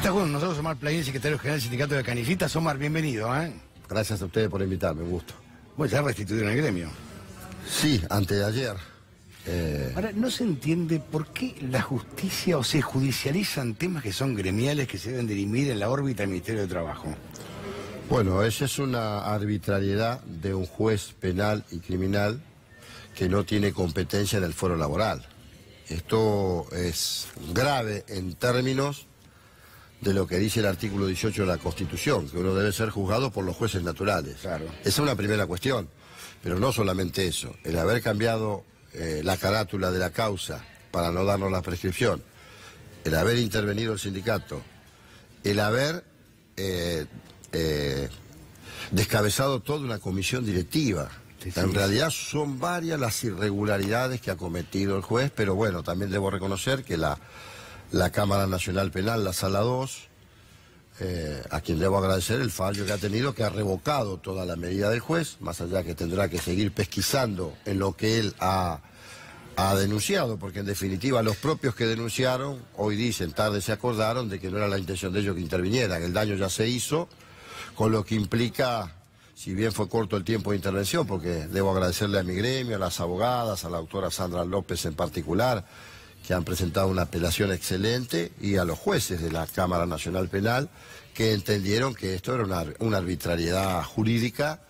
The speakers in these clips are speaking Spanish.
Está con nosotros Omar Plaguín, secretario general del Sindicato de Canillitas. Omar, bienvenido, ¿eh? Gracias a ustedes por invitarme, un gusto. Bueno, ya restituyeron el gremio. Sí, antes de ayer. Ahora, no se entiende por qué la justicia o se judicializan temas que son gremiales que se deben dirimir en la órbita del Ministerio de Trabajo. Bueno, esa es una arbitrariedad de un juez penal y criminal que no tiene competencia en el foro laboral. Esto es grave en términos de lo que dice el artículo 18 de la Constitución, que uno debe ser juzgado por los jueces naturales. Claro. Esa es una primera cuestión, pero no solamente eso. El haber cambiado la carátula de la causa para no darnos la prescripción, el haber intervenido el sindicato, el haber descabezado toda una comisión directiva. Sí, en realidad son varias las irregularidades que ha cometido el juez, pero bueno, también debo reconocer que la Cámara Nacional Penal, la Sala 2, a quien debo agradecer el fallo que ha tenido, que ha revocado toda la medida del juez, más allá que tendrá que seguir pesquisando en lo que él ha denunciado, porque en definitiva los propios que denunciaron, hoy dicen, tarde se acordaron de que no era la intención de ellos que intervinieran, el daño ya se hizo, con lo que implica, si bien fue corto el tiempo de intervención, porque debo agradecerle a mi gremio, a las abogadas, a la doctora Sandra López en particular, que han presentado una apelación excelente, y a los jueces de la Cámara Nacional Penal, que entendieron que esto era una arbitrariedad jurídica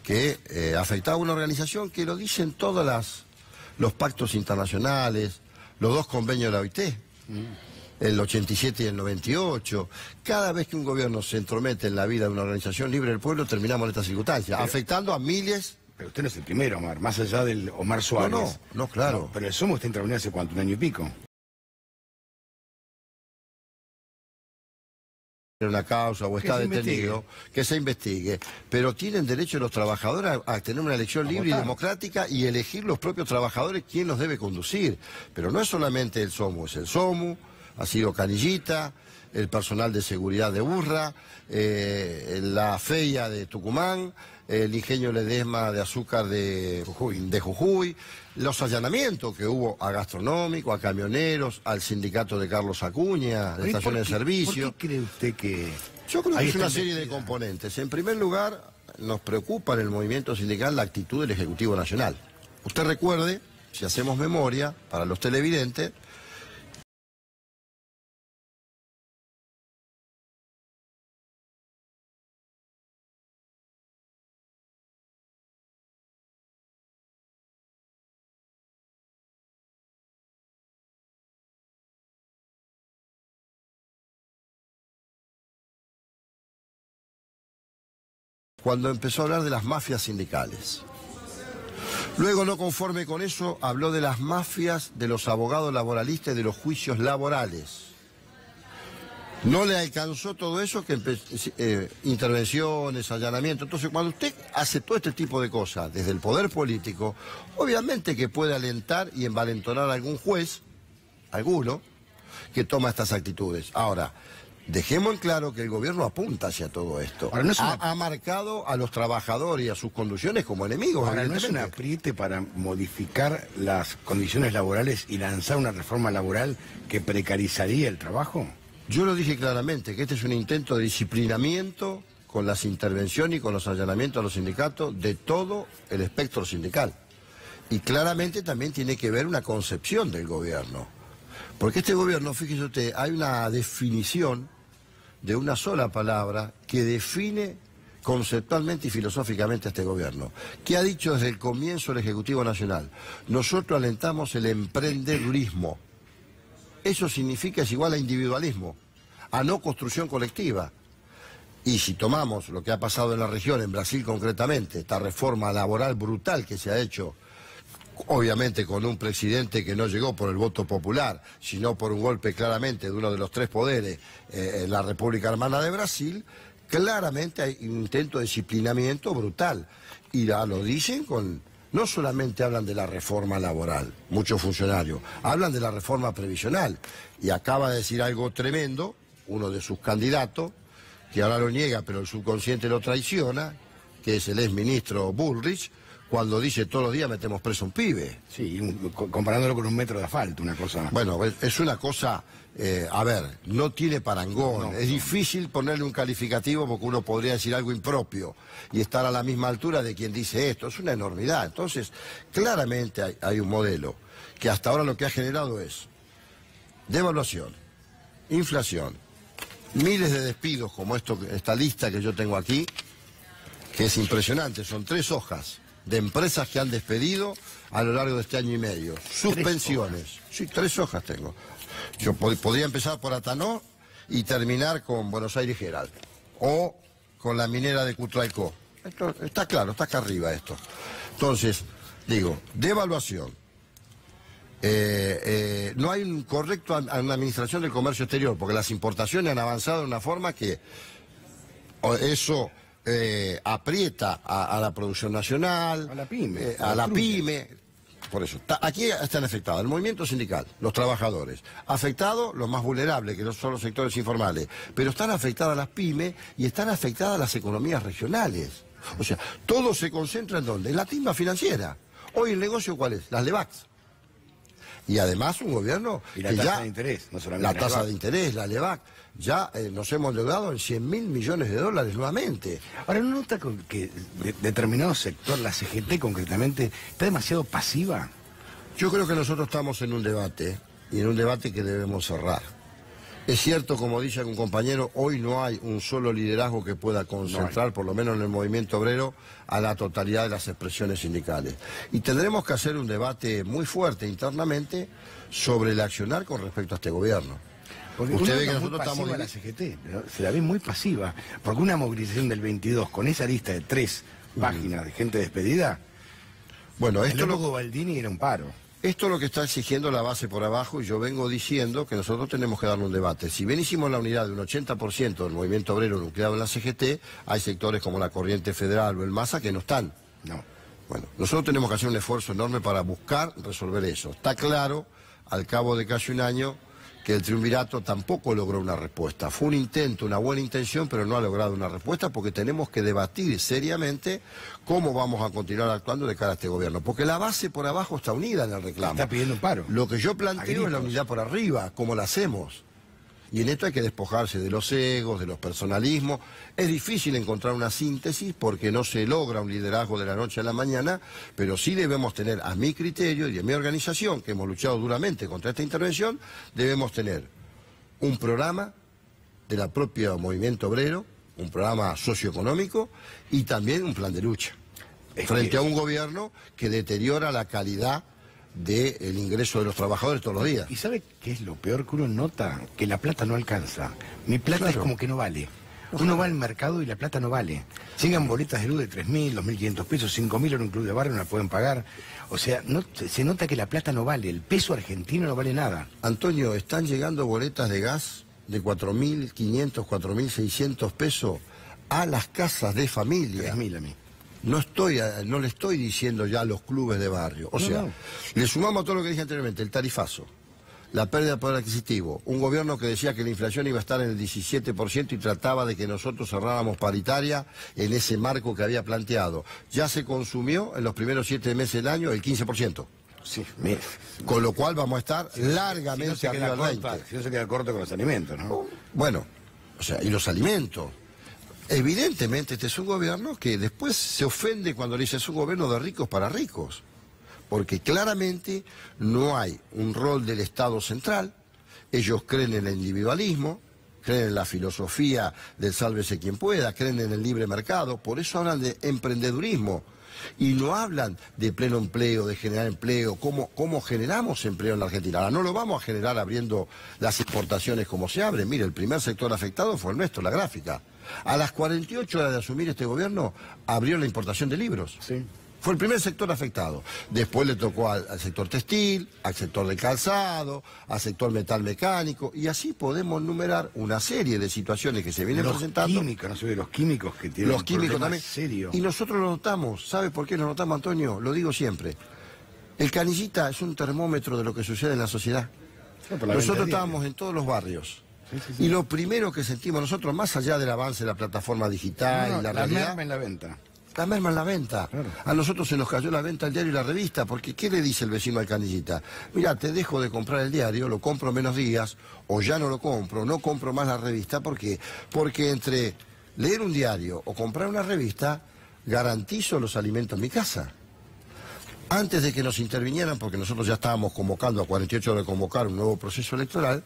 que afectaba a una organización que lo dicen todos los pactos internacionales, los dos convenios de la OIT, el 87 y el 98. Cada vez que un gobierno se entromete en la vida de una organización libre del pueblo, terminamos en estas circunstancias, afectando a miles. Pero usted no es el primero, Omar, más allá del Omar Suárez. No, claro. No, pero el SOMO está interveniendo hace cuánto, un año y pico. Una causa o está detenido, que se investigue, pero tienen derecho los trabajadores a tener una elección libre y democrática y elegir los propios trabajadores quién los debe conducir. Pero no es solamente el SOMO, es el SOMU, ha sido Canillita, el personal de seguridad de Urra, la FEIA de Tucumán, el Ingenio Ledesma de Azúcar de Jujuy, los allanamientos que hubo a gastronómicos, a camioneros, al sindicato de Carlos Acuña, de estaciones de servicio. ¿Por qué cree usted que...? Yo creo que es una serie de componentes. En primer lugar, nos preocupa en el movimiento sindical la actitud del Ejecutivo Nacional. Usted recuerde, si hacemos memoria, para los televidentes, cuando empezó a hablar de las mafias sindicales. Luego, no conforme con eso, habló de las mafias de los abogados laboralistas y de los juicios laborales. No le alcanzó todo eso, intervenciones, allanamientos. Entonces, cuando usted hace todo este tipo de cosas desde el poder político, obviamente que puede alentar y envalentonar a algún juez, alguno, que toma estas actitudes. Ahora, dejemos en claro que el gobierno apunta hacia todo esto. Ahora, ha marcado a los trabajadores y a sus conducciones como enemigos. Ahora, ¿no es un apriete para modificar las condiciones laborales y lanzar una reforma laboral que precarizaría el trabajo? Yo lo dije claramente, que este es un intento de disciplinamiento con las intervenciones y con los allanamientos a los sindicatos de todo el espectro sindical. Y claramente también tiene que ver una concepción del gobierno. Porque este gobierno, fíjese usted, hay una definición de una sola palabra que define conceptualmente y filosóficamente a este gobierno, que ha dicho desde el comienzo el Ejecutivo Nacional: nosotros alentamos el emprendedurismo. Eso significa, es igual a individualismo, a no construcción colectiva. Y si tomamos lo que ha pasado en la región, en Brasil concretamente, esta reforma laboral brutal que se ha hecho, obviamente con un presidente que no llegó por el voto popular, sino por un golpe claramente de uno de los tres poderes, en la República Hermana de Brasil, claramente hay un intento de disciplinamiento brutal. Y lo dicen no solamente hablan de la reforma laboral, muchos funcionarios, hablan de la reforma previsional. Y acaba de decir algo tremendo, uno de sus candidatos, que ahora lo niega, pero el subconsciente lo traiciona, que es el exministro Bullrich, cuando dice todos los días metemos preso a un pibe. Sí, comparándolo con un metro de asfalto, una cosa... Bueno, es una cosa, a ver, no tiene parangón. Es difícil ponerle un calificativo porque uno podría decir algo impropio y estar a la misma altura de quien dice esto. Es una enormidad. Entonces, claramente hay un modelo que hasta ahora lo que ha generado es devaluación, inflación, miles de despidos como esta lista que yo tengo aquí, que es impresionante. Son 3 hojas de empresas que han despedido a lo largo de este año y medio. Suspensiones. Sí, 3 hojas tengo. Yo podría empezar por Atanó y terminar con Buenos Aires Herald. O con la minera de Cutralcó. Esto está claro, está acá arriba esto. Entonces, digo, devaluación. No hay un correcto una administración del comercio exterior, porque las importaciones han avanzado de una forma que eso aprieta a la producción nacional, a la pyme, Por eso, aquí están afectados el movimiento sindical, los trabajadores, afectados los más vulnerables, que no son los sectores informales, pero están afectadas las pymes y están afectadas las economías regionales. O sea, todo se concentra en ¿dónde? En la timba financiera. Hoy el negocio, ¿cuál es? Las LEVACs. Y además un gobierno y la que tasa ya... de interés, no solamente la tasa de interés, la LEVAC, ya nos hemos endeudado en 100.000 millones de dólares nuevamente. Ahora, ¿no nota que determinado sector, la CGT concretamente, está demasiado pasiva? Yo creo que nosotros estamos en un debate, y en un debate que debemos cerrar. Es cierto, como dice un compañero, hoy no hay un solo liderazgo que pueda concentrar, por lo menos en el movimiento obrero, a la totalidad de las expresiones sindicales. Y tendremos que hacer un debate muy fuerte internamente sobre el accionar con respecto a este gobierno. Porque usted ve que nosotros estamos... la CGT, se la ve muy pasiva, porque una movilización del 22 con esa lista de 3 páginas de gente despedida, bueno, esto luego Baldini era un paro. Esto es lo que está exigiendo la base por abajo, y yo vengo diciendo que nosotros tenemos que darle un debate. Si bien hicimos la unidad de un 80% del movimiento obrero nucleado en la CGT, hay sectores como la Corriente Federal o el MASA que no están. No. Bueno, nosotros tenemos que hacer un esfuerzo enorme para buscar resolver eso. Está claro, al cabo de casi un año, que el triunvirato tampoco logró una respuesta. Fue un intento, una buena intención, pero no ha logrado una respuesta, porque tenemos que debatir seriamente cómo vamos a continuar actuando de cara a este gobierno. Porque la base por abajo está unida en el reclamo. Está pidiendo un paro. Lo que yo planteo es la unidad por arriba, cómo la hacemos. Y en esto hay que despojarse de los egos, de los personalismos. Es difícil encontrar una síntesis porque no se logra un liderazgo de la noche a la mañana, pero sí debemos tener, a mi criterio y a mi organización, que hemos luchado duramente contra esta intervención, debemos tener un programa de la propia movimiento obrero, un programa socioeconómico y también un plan de lucha. Frente a un gobierno que deteriora la calidad del ingreso de los trabajadores todos los días. ¿Y sabe qué es lo peor? Que uno nota que la plata no alcanza. Mi plata es como que no vale. Uno va al mercado y la plata no vale. Llegan boletas de luz de 3.000, 2.500 pesos, 5.000 en un club de barrio, no la pueden pagar. O sea, se nota que la plata no vale. El peso argentino no vale nada. Antonio, están llegando boletas de gas de 4.500, 4.600 pesos a las casas de familia. 3.000 a mí. No le estoy diciendo ya a los clubes de barrio. O sea, le sumamos a todo lo que dije anteriormente, el tarifazo, la pérdida de poder adquisitivo, un gobierno que decía que la inflación iba a estar en el 17% y trataba de que nosotros cerráramos paritaria en ese marco que había planteado. Ya se consumió en los primeros 7 meses del año el 15%. Sí, con lo cual vamos a estar largamente arriba del 20%. Si no se queda corto con los alimentos, ¿no? Bueno, o sea, y los alimentos. Evidentemente este es un gobierno que después se ofende cuando le dice es un gobierno de ricos para ricos, porque claramente no hay un rol del Estado central. Ellos creen en el individualismo, creen en la filosofía del sálvese quien pueda, creen en el libre mercado, por eso hablan de emprendedurismo y no hablan de pleno empleo, de generar empleo, cómo generamos empleo en la Argentina. Ahora no lo vamos a generar abriendo las exportaciones como se abren. Mire, el primer sector afectado fue el nuestro, la gráfica. A las 48 horas de asumir este gobierno, abrió la importación de libros. Sí. Fue el primer sector afectado. Después le tocó al sector textil, al sector del calzado, al sector metal mecánico, y así podemos numerar una serie de situaciones que se vienen presentando. Los químicos, no sé, los químicos que tienen los químicos también. Serio. Y nosotros lo notamos. ¿Sabe por qué lo notamos, Antonio? Lo digo siempre. El canillita es un termómetro de lo que sucede en la sociedad. Sí, nosotros estábamos en todos los barrios. Sí. Y lo primero que sentimos nosotros, más allá del avance de la plataforma digital y la realidad... merma en la venta. la merma en la venta. Claro. A nosotros se nos cayó la venta del diario y la revista, porque ¿qué le dice el vecino al canillita? Mira, te dejo de comprar el diario, lo compro menos días, o ya no lo compro, no compro más la revista, porque entre leer un diario o comprar una revista, garantizo los alimentos en mi casa. Antes de que nos intervinieran, porque nosotros ya estábamos convocando a 48 horas de convocar un nuevo proceso electoral,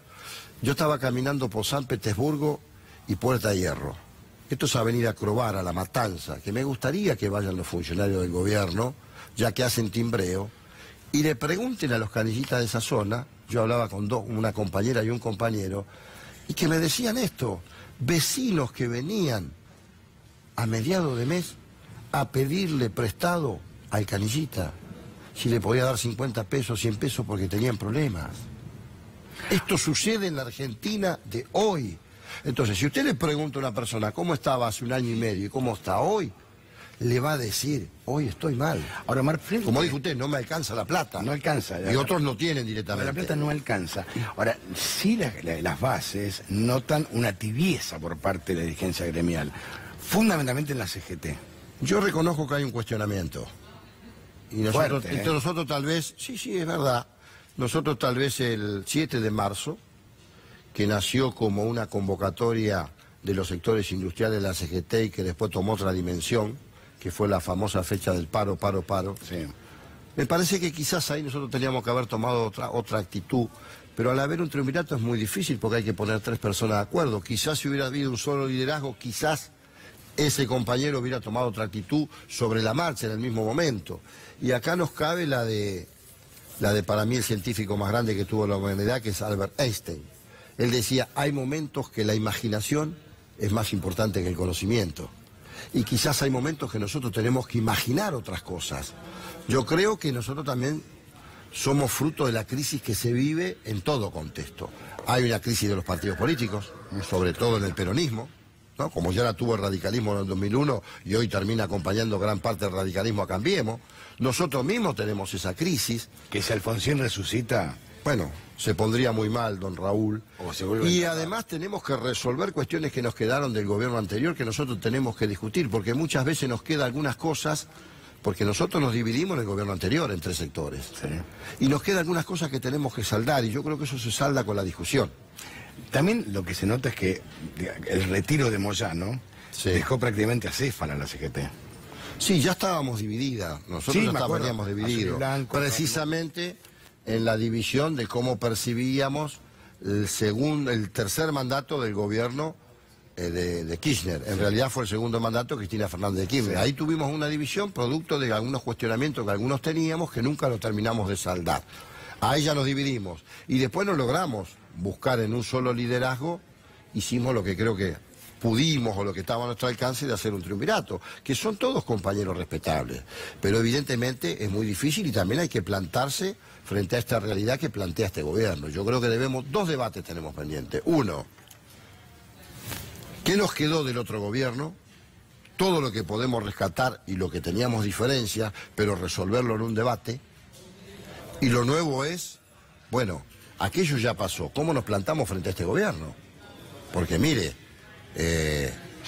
yo estaba caminando por San Petersburgo y Puerta de Hierro. Esto es Avenida Crovara, La Matanza, que me gustaría que vayan los funcionarios del gobierno, ya que hacen timbreo, y le pregunten a los canillitas de esa zona, yo hablaba con una compañera y un compañero, y que me decían esto, vecinos que venían a mediados de mes a pedirle prestado al canillita, si le podía dar 50 pesos, 100 pesos, porque tenían problemas. Esto sucede en la Argentina de hoy. Entonces, si usted le pregunta a una persona cómo estaba hace un año y medio y cómo está hoy, le va a decir, hoy estoy mal. Ahora, como dijo usted, no me alcanza la plata. No alcanza. Y otros no tienen directamente. La plata no alcanza. Ahora, sí las bases notan una tibieza por parte de la dirigencia gremial, fundamentalmente en la CGT. Yo reconozco que hay un cuestionamiento. Y nosotros, Fuerte, nosotros tal vez, sí, es verdad, nosotros tal vez el 7 de marzo, que nació como una convocatoria de los sectores industriales de la CGT y que después tomó otra dimensión, que fue la famosa fecha del paro. Sí. Me parece que quizás ahí nosotros teníamos que haber tomado otra actitud, pero al haber un triunvirato es muy difícil porque hay que poner 3 personas de acuerdo. Quizás si hubiera habido un solo liderazgo, quizás ese compañero hubiera tomado otra actitud sobre la marcha en el mismo momento. Y acá nos cabe la de para mí el científico más grande que tuvo la humanidad, que es Albert Einstein. Él decía, hay momentos que la imaginación es más importante que el conocimiento. Y quizás hay momentos que nosotros tenemos que imaginar otras cosas. Yo creo que nosotros también somos fruto de la crisis que se vive en todo contexto. Hay una crisis de los partidos políticos, sobre todo en el peronismo, ¿no? Como ya la tuvo el radicalismo en el 2001 y hoy termina acompañando gran parte del radicalismo a Cambiemos. Nosotros mismos tenemos esa crisis. Que si Alfonsín resucita... Bueno, se pondría muy mal, don Raúl. Y además tenemos que resolver cuestiones que nos quedaron del gobierno anterior, que nosotros tenemos que discutir, porque muchas veces nos quedan algunas cosas, porque nosotros nos dividimos en el gobierno anterior en 3 sectores. Sí. Y nos quedan algunas cosas que tenemos que saldar, y yo creo que eso se salda con la discusión. También lo que se nota es que el retiro de Moyano dejó prácticamente acéfala a la CGT. Sí, ya estábamos divididas, nosotros ya estábamos divididos. Precisamente en la división de cómo percibíamos el tercer mandato del gobierno de Kirchner. En realidad fue el segundo mandato de Cristina Fernández de Kirchner. Sí. Ahí tuvimos una división producto de algunos cuestionamientos que algunos teníamos que nunca lo terminamos de saldar. Ahí ya nos dividimos. Y después no logramos buscar en un solo liderazgo, hicimos lo que creo que pudimos o lo que estaba a nuestro alcance de hacer un triunvirato, que son todos compañeros respetables. Pero evidentemente es muy difícil y también hay que plantarse frente a esta realidad que plantea este gobierno. Yo creo que 2 debates tenemos pendientes. Uno, ¿qué nos quedó del otro gobierno? Todo lo que podemos rescatar y lo que teníamos diferencias, pero resolverlo en un debate. Y lo nuevo es, bueno, aquello ya pasó. ¿Cómo nos plantamos frente a este gobierno? Porque mire,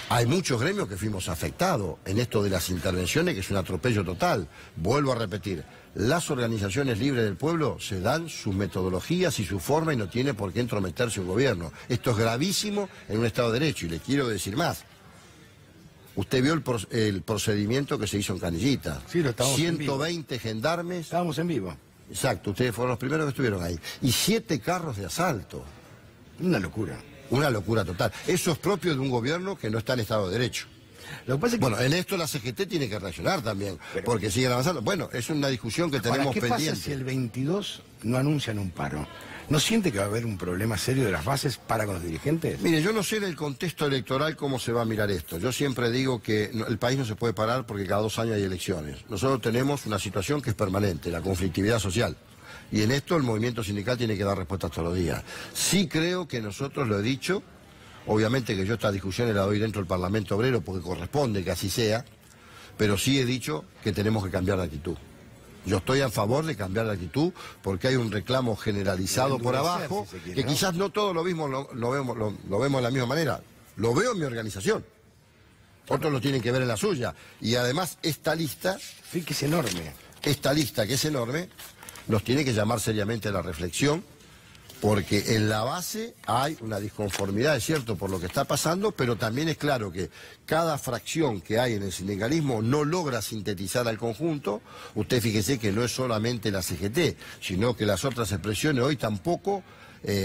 hay muchos gremios que fuimos afectados en esto de las intervenciones, que es un atropello total. Vuelvo a repetir, las organizaciones libres del pueblo se dan sus metodologías y su forma y no tiene por qué entrometerse un gobierno. Esto es gravísimo en un Estado de Derecho y le quiero decir más. Usted vio el procedimiento que se hizo en Canillita. Sí, lo estábamos 120 gendarmes. Estábamos en vivo. Exacto, ustedes fueron los primeros que estuvieron ahí. Y 7 carros de asalto. Una locura. Una locura total. Eso es propio de un gobierno que no está en Estado de Derecho. Lo que pasa es que... Bueno, en esto la CGT tiene que reaccionar también, porque siguen avanzando. Bueno, es una discusión que tenemos pendiente. ¿Qué pasa si el 22 no anuncian un paro? ¿No siente que va a haber un problema serio de las bases para con los dirigentes? Mire, yo no sé en el contexto electoral cómo se va a mirar esto. Yo siempre digo que el país no se puede parar porque cada 2 años hay elecciones. Nosotros tenemos una situación que es permanente, la conflictividad social. Y en esto el movimiento sindical tiene que dar respuestas todos los días. Sí creo que nosotros, lo he dicho, obviamente que yo estas discusiones las doy dentro del Parlamento Obrero porque corresponde que así sea, pero sí he dicho que tenemos que cambiar de actitud. Yo estoy a favor de cambiar de actitud porque hay un reclamo generalizado por abajo, si quiere, que ¿no? Quizás no todos lo vemos de la misma manera. Lo veo en mi organización. otros lo tienen que ver en la suya. Y además esta lista... Sí, que es enorme. Esta lista, que es enorme, nos tiene que llamar seriamente a la reflexión, porque en la base hay una disconformidad, es cierto, por lo que está pasando, pero también es claro que cada fracción que hay en el sindicalismo no logra sintetizar al conjunto. Usted fíjese que no es solamente la CGT, sino que las otras expresiones hoy tampoco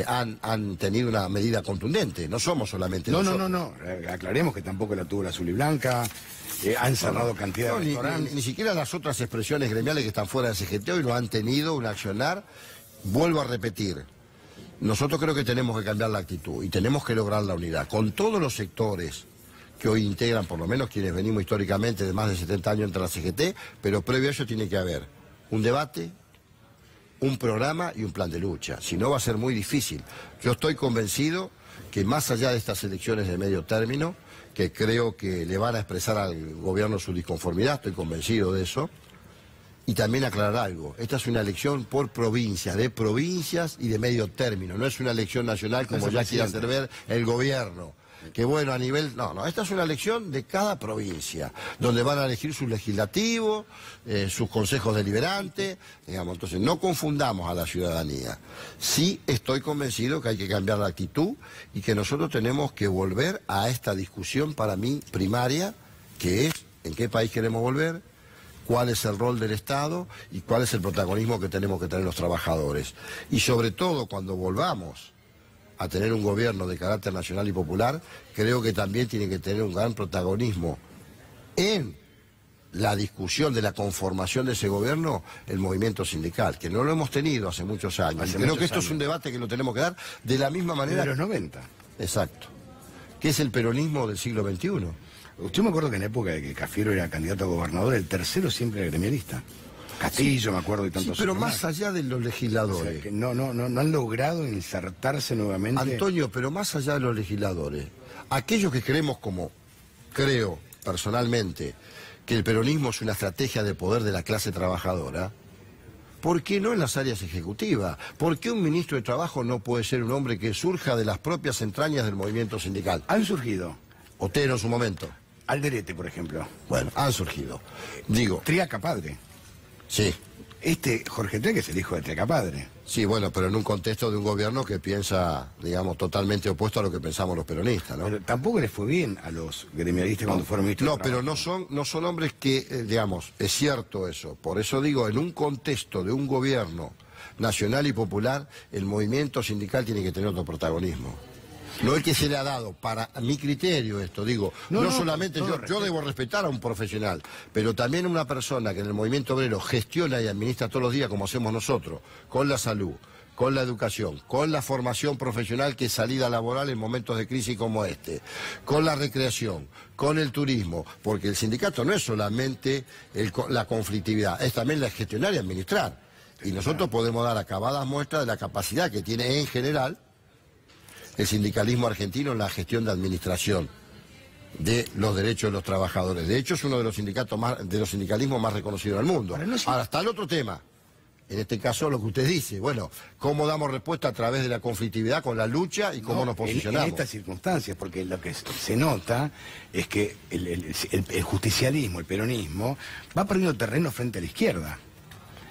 han tenido una medida contundente. No somos solamente nosotros. No. Aclaremos que tampoco la tuvo la Azul y Blanca. Han cerrado cantidad de restaurantes. Ni siquiera las otras expresiones gremiales que están fuera de CGT hoy no han tenido un accionar. Vuelvo a repetir. Nosotros creo que tenemos que cambiar la actitud y tenemos que lograr la unidad con todos los sectores que hoy integran, por lo menos quienes venimos históricamente de más de 70 años entre la CGT, pero previo a eso tiene que haber un debate, un programa y un plan de lucha. Si no, va a ser muy difícil. Yo estoy convencido que más allá de estas elecciones de medio término, que creo que le van a expresar al gobierno su disconformidad, estoy convencido de eso. Y también aclarar algo, esta es una elección por provincias, de provincias y de medio término, no es una elección nacional como ya quiere hacer ver el gobierno. Que bueno, a nivel... No, esta es una elección de cada provincia, donde van a elegir sus legislativos, sus consejos deliberantes, digamos. Entonces no confundamos a la ciudadanía. Sí estoy convencido que hay que cambiar la actitud y que nosotros tenemos que volver a esta discusión para mí primaria, que es en qué país queremos volver, cuál es el rol del Estado y cuál es el protagonismo que tenemos que tener los trabajadores. Y sobre todo cuando volvamos a tener un gobierno de carácter nacional y popular, creo que también tiene que tener un gran protagonismo en la discusión de la conformación de ese gobierno, el movimiento sindical, que no lo hemos tenido hace muchos años. Creo que esto es un debate que lo tenemos que dar de la misma manera... De los 90. Exacto. Que es el peronismo del siglo XXI. Yo me acuerdo que en época de que Cafiero era candidato a gobernador, el tercero siempre era gremialista. Castillo, sí, me acuerdo, y tantos. Sí, pero más allá de los legisladores. O sea, que no han logrado insertarse nuevamente. Antonio, pero más allá de los legisladores, aquellos que creemos como, creo personalmente, que el peronismo es una estrategia de poder de la clase trabajadora, ¿por qué no en las áreas ejecutivas? ¿Por qué un ministro de Trabajo no puede ser un hombre que surja de las propias entrañas del movimiento sindical? Han surgido. Otero en su momento. Alderete, por ejemplo. Bueno, han surgido. Digo... Triaca Padre. Sí. Jorge Triaca es el hijo de Triaca Padre. Sí, bueno, pero en un contexto de un gobierno que piensa, digamos, totalmente opuesto a lo que pensamos los peronistas, ¿no? Pero tampoco les fue bien a los gremialistas cuando fueron ministros de Trabajo. Pero no son hombres que, digamos, es cierto eso. Por eso digo, en un contexto de un gobierno nacional y popular, el movimiento sindical tiene que tener otro protagonismo. No es que se le ha dado, para mi criterio esto, digo, no solamente yo debo respetar a un profesional, pero también a una persona que en el movimiento obrero gestiona y administra todos los días como hacemos nosotros, con la salud, con la educación, con la formación profesional que es salida laboral en momentos de crisis como este, con la recreación, con el turismo, porque el sindicato no es solamente la conflictividad, es también la gestionar y administrar. Y nosotros podemos dar acabadas muestras de la capacidad que tiene en general el sindicalismo argentino en la gestión de administración de los derechos de los trabajadores. De hecho, es uno de los sindicatos de los sindicalismos más reconocidos del mundo. Ahora está el otro tema. En este caso, lo que usted dice, bueno, cómo damos respuesta a través de la conflictividad con la lucha y cómo nos posicionamos. En estas circunstancias, porque lo que se nota es que el justicialismo, el peronismo, va perdiendo terreno frente a la izquierda,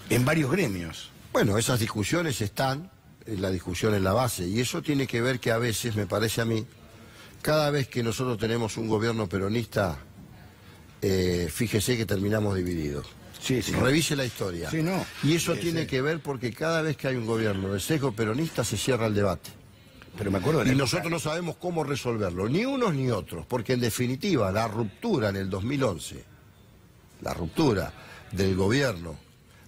en varios gremios. Bueno, esas discusiones están... la discusión en la base, y eso tiene que ver que a veces, me parece a mí, cada vez que nosotros tenemos un gobierno peronista, fíjese que terminamos divididos. Sí. Revise la historia. Sí, no. Y eso tiene que ver porque cada vez que hay un gobierno de sesgo peronista se cierra el debate. Pero me acuerdo de y nosotros no sabemos cómo resolverlo, ni unos ni otros, porque en definitiva la ruptura en el 2011, la ruptura del gobierno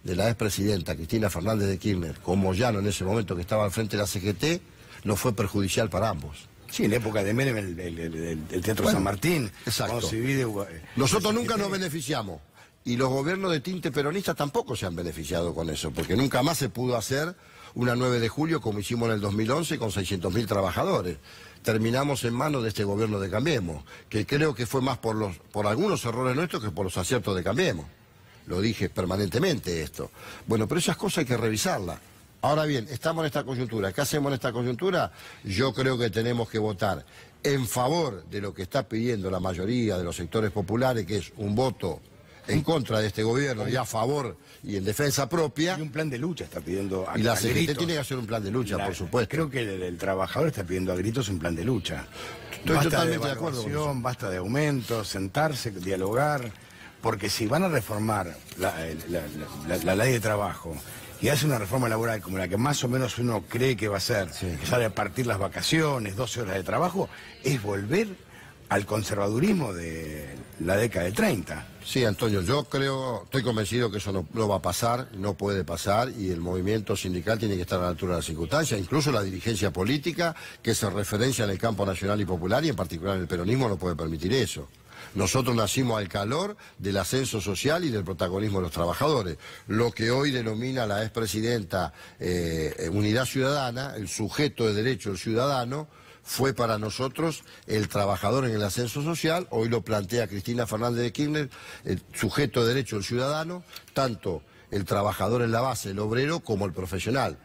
de la expresidenta Cristina Fernández de Kirchner, como Moyano en ese momento que estaba al frente de la CGT, no fue perjudicial para ambos. Sí, en la época de Menem, el Teatro San Martín. Exacto. Se divide, nosotros nunca nos beneficiamos. Y los gobiernos de tinte peronista tampoco se han beneficiado con eso, porque nunca más se pudo hacer una 9 de julio como hicimos en el 2011 con 600.000 trabajadores. Terminamos en manos de este gobierno de Cambiemos, que creo que fue más por algunos errores nuestros que por los aciertos de Cambiemos. Lo dije permanentemente esto. Bueno, pero esas cosas hay que revisarlas. Ahora bien, estamos en esta coyuntura. ¿Qué hacemos en esta coyuntura? Yo creo que tenemos que votar en favor de lo que está pidiendo la mayoría de los sectores populares, que es un voto en contra de este gobierno y a favor y en defensa propia. Y un plan de lucha está pidiendo y la CGT tiene que hacer un plan de lucha, por supuesto. Creo que el trabajador está pidiendo a gritos un plan de lucha. Estoy totalmente de acuerdo con eso. Basta de aumentos, sentarse, dialogar, porque si van a reformar la ley de trabajo y hace una reforma laboral como la que más o menos uno cree que va a ser, que sale a partir las vacaciones, 12 horas de trabajo, es volver al conservadurismo de la década del 30. Sí, Antonio, yo estoy convencido que eso no va a pasar, no puede pasar, y el movimiento sindical tiene que estar a la altura de las circunstancias, incluso la dirigencia política, que se referencia en el campo nacional y popular, y en particular en el peronismo, no puede permitir eso. Nosotros nacimos al calor del ascenso social y del protagonismo de los trabajadores. Lo que hoy denomina la expresidenta Unidad Ciudadana, el sujeto de derecho del ciudadano, fue para nosotros el trabajador en el ascenso social. Hoy lo plantea Cristina Fernández de Kirchner, el sujeto de derecho del ciudadano, tanto el trabajador en la base, el obrero, como el profesional.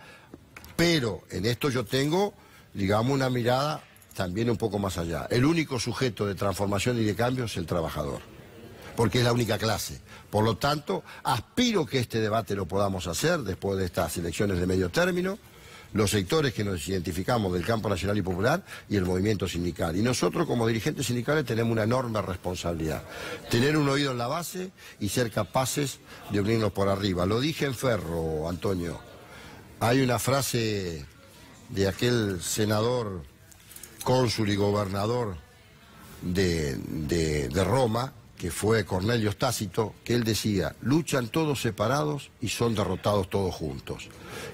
Pero en esto yo tengo, digamos, una mirada también un poco más allá. El único sujeto de transformación y de cambio es el trabajador, porque es la única clase. Por lo tanto, aspiro que este debate lo podamos hacer después de estas elecciones de medio término, los sectores que nos identificamos del campo nacional y popular y el movimiento sindical. Y nosotros como dirigentes sindicales tenemos una enorme responsabilidad. Tener un oído en la base y ser capaces de unirnos por arriba. Lo dije en Ferro, Antonio. Hay una frase de aquel senador, cónsul y gobernador de Roma, que fue Cornelio Tácito, que él decía: luchan todos separados y son derrotados todos juntos.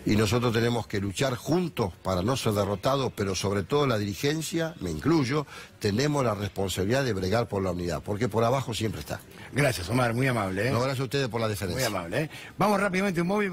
Y nosotros tenemos que luchar juntos para no ser derrotados, pero sobre todo la dirigencia, me incluyo, tenemos la responsabilidad de bregar por la unidad, porque por abajo siempre está. Gracias, Omar, muy amable. No, gracias a ustedes por la deferencia. Muy amable. Vamos rápidamente un móvil.